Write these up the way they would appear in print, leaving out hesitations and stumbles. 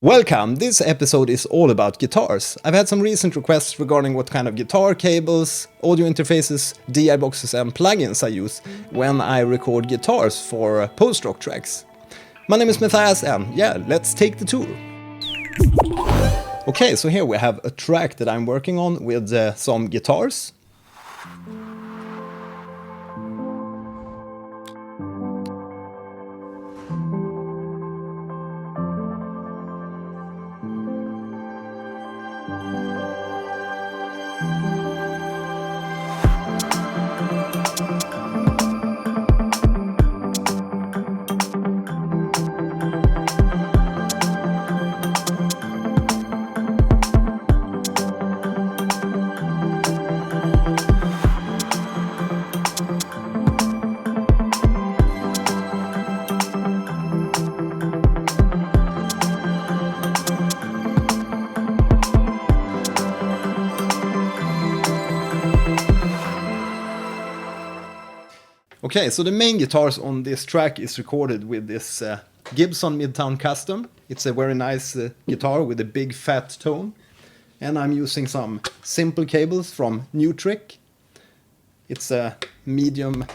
Welcome! This episode is all about guitars. I've had some recent requests regarding what kind of guitar cables, audio interfaces, DI boxes and plugins I use when I record guitars for post-rock tracks. My name is Matthias and yeah, let's take the tour. Okay, so here we have a track that I'm working on with some guitars. Okay, so the main guitars on this track is recorded with this Gibson Midtown Custom. It's a very nice guitar with a big fat tone. And I'm using some simple cables from Neutrik. It's a medium,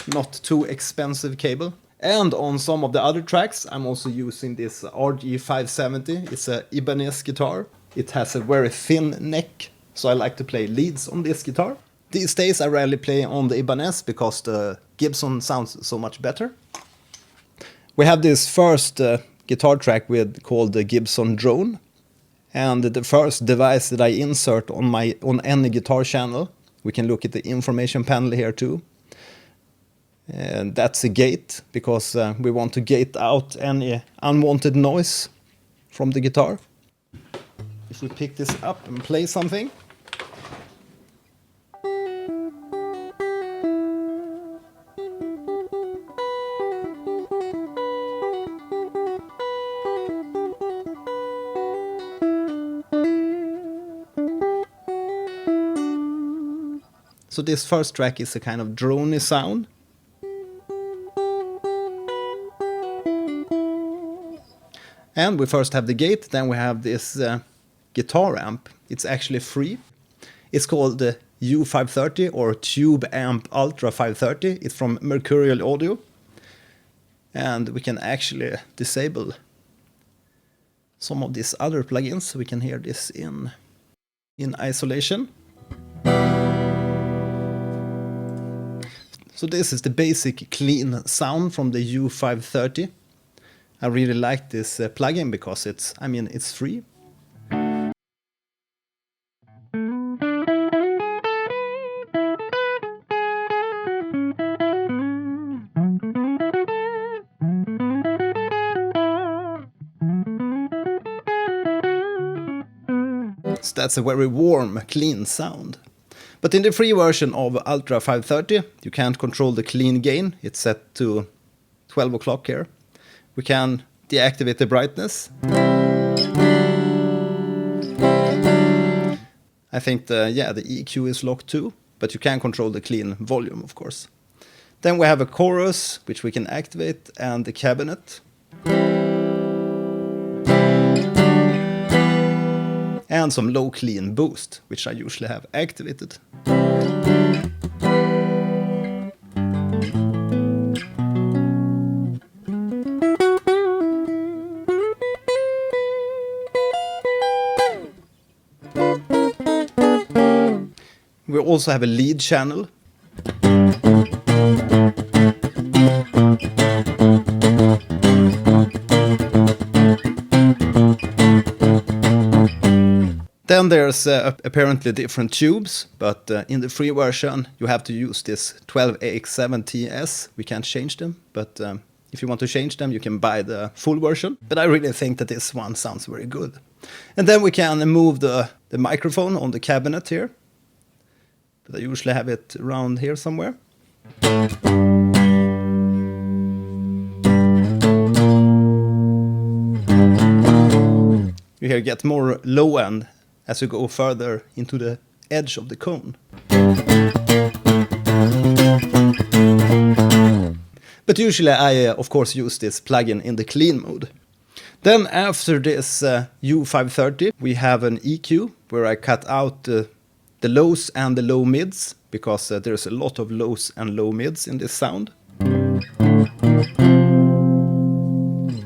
not too expensive cable. And on some of the other tracks I'm also using this RG570. It's a Ibanez guitar. It has a very thin neck, so I like to play leads on this guitar. These days I rarely play on the Ibanez because the Gibson sounds so much better. We have this first guitar track called the Gibson Drone, and the first device that I insert on any guitar channel. We can look at the information panel here too. And that's a gate because we want to gate out any unwanted noise from the guitar. If we pick this up and play something. So this first track is a kind of droney sound. And we first have the gate, then we have this guitar amp. It's actually free. It's called the U530 or Tube Amp Ultra 530. It's from Mercurial Audio. And we can actually disable some of these other plugins. We can hear this in isolation. So this is the basic clean sound from the U530. I really like this plugin because it's free. So that's a very warm, clean sound. But in the free version of Ultra 530, you can't control the clean gain. It's set to 12 o'clock here. We can deactivate the brightness. I think the EQ is locked too, but you can control the clean volume, of course. Then we have a chorus, which we can activate, and the cabinet. And some low clean boost, which I usually have activated. We also have a lead channel. Then there's apparently different tubes, but in the free version you have to use this 12AX7TS. We can't change them, but if you want to change them you can buy the full version. But I really think that this one sounds very good. And then we can move the microphone on the cabinet here. But I usually have it around here somewhere. You here get more low end as you go further into the edge of the cone. But usually I of course use this plugin in the clean mode. Then after this U530, we have an EQ where I cut out the lows and the low mids, because there's a lot of lows and low mids in this sound.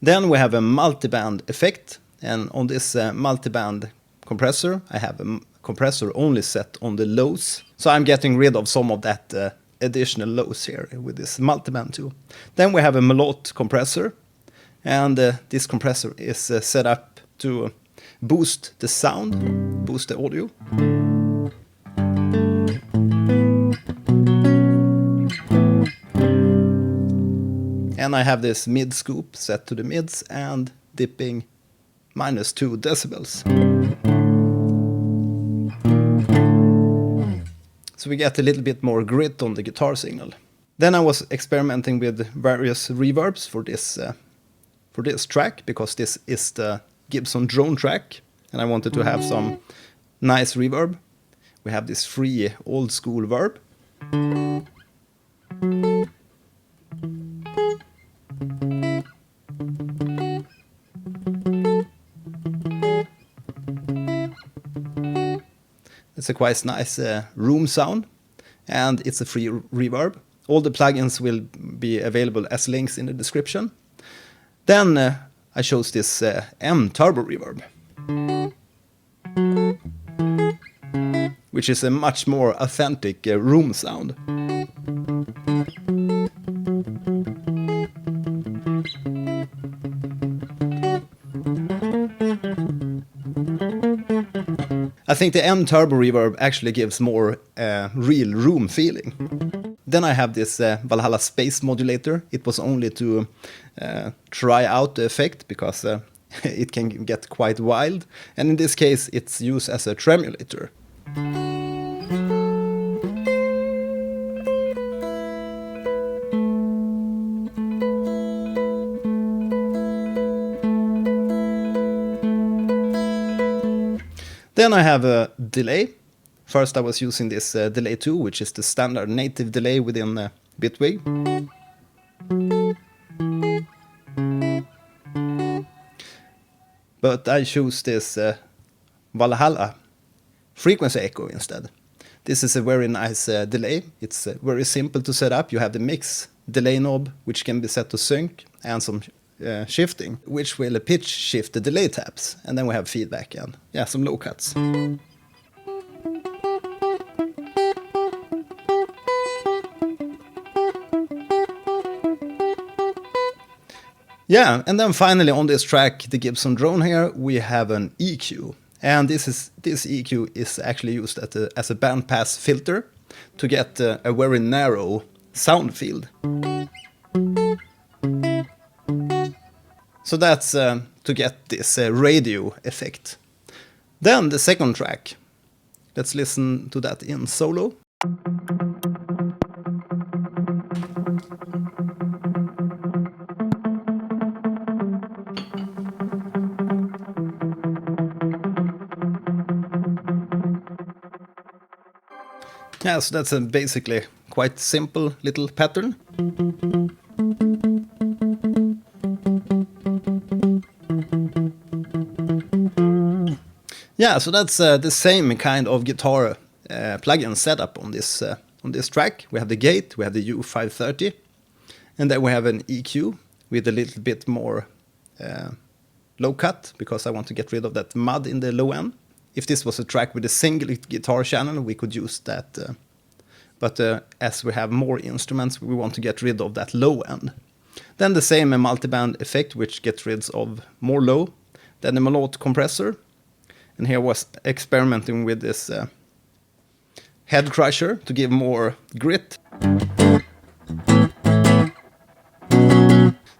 Then we have a multiband effect, and on this multiband compressor, I have a compressor only set on the lows. So I'm getting rid of some of that additional lows here with this multiband too. Then we have a Melot compressor, and this compressor is set up to boost the sound, boost the audio. And I have this mid scoop set to the mids and dipping -2 decibels. So we get a little bit more grit on the guitar signal. Then I was experimenting with various reverbs for this track, because this is the Gibson drone track, and I wanted to have some nice reverb. We have this free old school verb. It's a quite nice room sound, and it's a free reverb. All the plugins will be available as links in the description. Then I chose this M Turbo Reverb, which is a much more authentic room sound. I think the M Turbo Reverb actually gives more real room feeling. Then I have this Valhalla Space Modulator. It was only to try out the effect, because it can get quite wild. And in this case, it's used as a tremulator. Then I have a delay. First I was using this Delay 2, which is the standard native delay within Bitwig. But I choose this Valhalla frequency echo instead. This is a very nice delay. It's very simple to set up. You have the mix delay knob, which can be set to sync, and some shifting, which will pitch shift the delay taps, and then we have feedback and some low cuts. And then finally on this track, the Gibson drone here, we have an EQ, and this EQ is actually used as a bandpass filter to get a very narrow sound field. So that's to get this radio effect. Then the second track. Let's listen to that in solo. So that's a basically quite simple little pattern. So that's the same kind of guitar plugin setup on this track. We have the gate, we have the U530, and then we have an EQ with a little bit more low cut, because I want to get rid of that mud in the low end. If this was a track with a single guitar channel, we could use that. But as we have more instruments, we want to get rid of that low end. Then the same multiband effect, which gets rid of more low. Then the Melot compressor. And here I was experimenting with this head crusher to give more grit.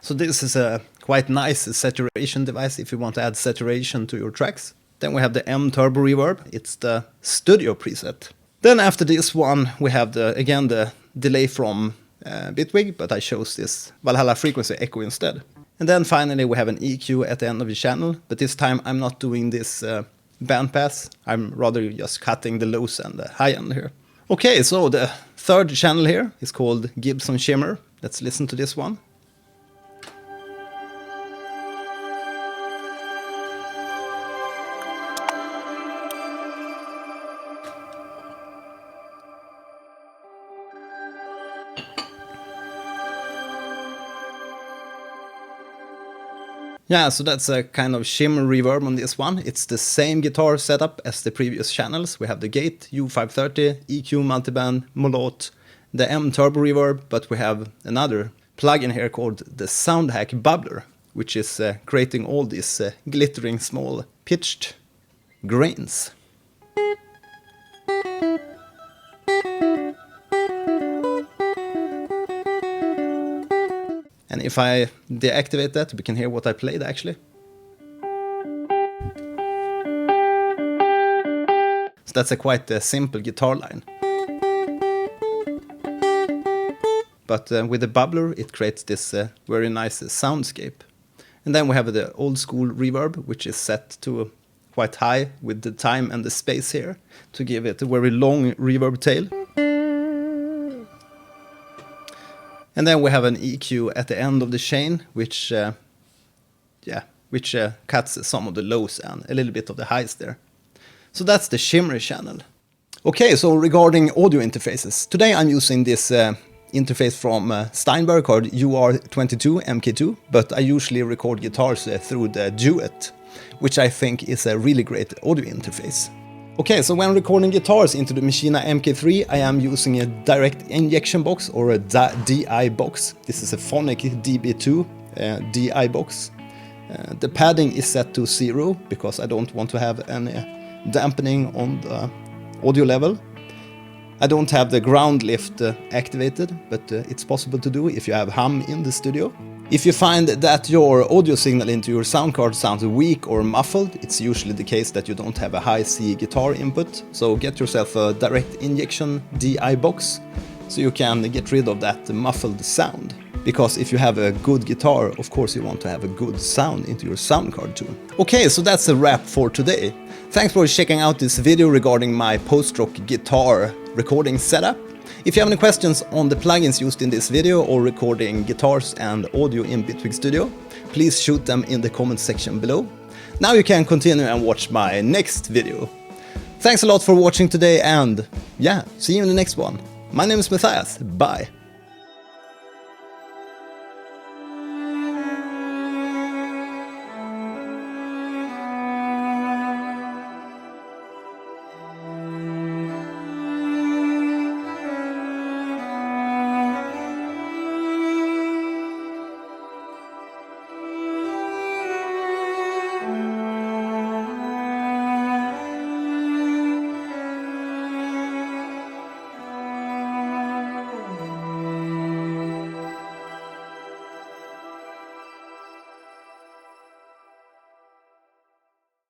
So this is a quite nice saturation device if you want to add saturation to your tracks. Then we have the M Turbo Reverb. It's the studio preset. Then after this one, we have again the delay from Bitwig, but I chose this Valhalla frequency echo instead. And then finally we have an EQ at the end of the channel, but this time I'm not doing this bandpass. I'm rather just cutting the lows and the high end here. Okay, so the third channel here is called Gibson Shimmer. Let's listen to this one. Yeah, so that's a kind of shimmer reverb on this one. It's the same guitar setup as the previous channels. We have the gate, U530, EQ multiband, Molot, the M turbo reverb, but we have another plugin here called the Soundhack Bubbler, which is creating all these glittering small pitched grains. And if I deactivate that, we can hear what I played actually. So that's a quite simple guitar line. But with the bubbler, it creates this very nice soundscape. And then we have the old school reverb, which is set to quite high with the time and the space here to give it a very long reverb tail. And then we have an EQ at the end of the chain, which cuts some of the lows and a little bit of the highs there. So that's the shimmery channel. Okay, so regarding audio interfaces, today I'm using this interface from Steinberg called UR22 MK2, but I usually record guitars through the Duet, which I think is a really great audio interface. Okay, so when recording guitars into the Machina MK3, I am using a direct injection box or a DI box. This is a Phonic DB2 DI box. The padding is set to 0 because I don't want to have any dampening on the audio level. I don't have the ground lift activated, but it's possible to do if you have hum in the studio. If you find that your audio signal into your sound card sounds weak or muffled, it's usually the case that you don't have a high C guitar input, so get yourself a direct injection DI box so you can get rid of that muffled sound. Because if you have a good guitar, of course you want to have a good sound into your sound card too. Okay, so that's a wrap for today. Thanks for checking out this video regarding my post-rock guitar recording setup. If you have any questions on the plugins used in this video or recording guitars and audio in Bitwig Studio, please shoot them in the comment section below. Now you can continue and watch my next video. Thanks a lot for watching today and yeah, see you in the next one. My name is Matthias, bye!